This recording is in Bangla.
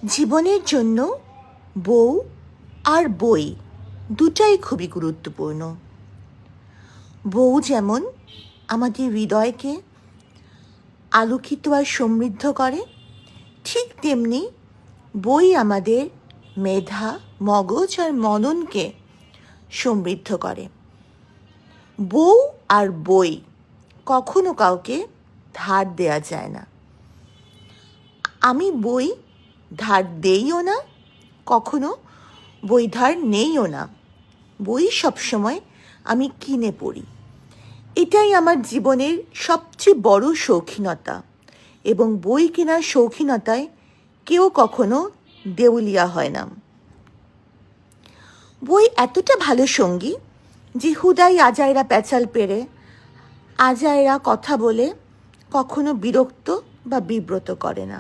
জীবনের জন্য বউ আর বই দুটাই খুবই গুরুত্বপূর্ণ। বউ যেমন আমাদের হৃদয়কে আলোকিত আর সমৃদ্ধ করে, ঠিক তেমনি বই আমাদের মেধা, মগজ আর মননকে সমৃদ্ধ করে। বউ আর বই কখনো কাউকে ধার দেয়া যায় না। আমি বই ধার দেইও না, কখনো বই ধার নেইও না। বই সবসময় আমি কিনে পড়ি। এটাই আমার জীবনের সবচেয়ে বড় শৌখিনতা, এবং বই কেনার শৌখিনতায় কেউ কখনো দেউলিয়া হয় না। বই এতটা ভালো সঙ্গী যে হুদাই আজাইরা প্যাচাল পেরে আজাইরা কথা বলে কখনো বিরক্ত বা বিব্রত করে না।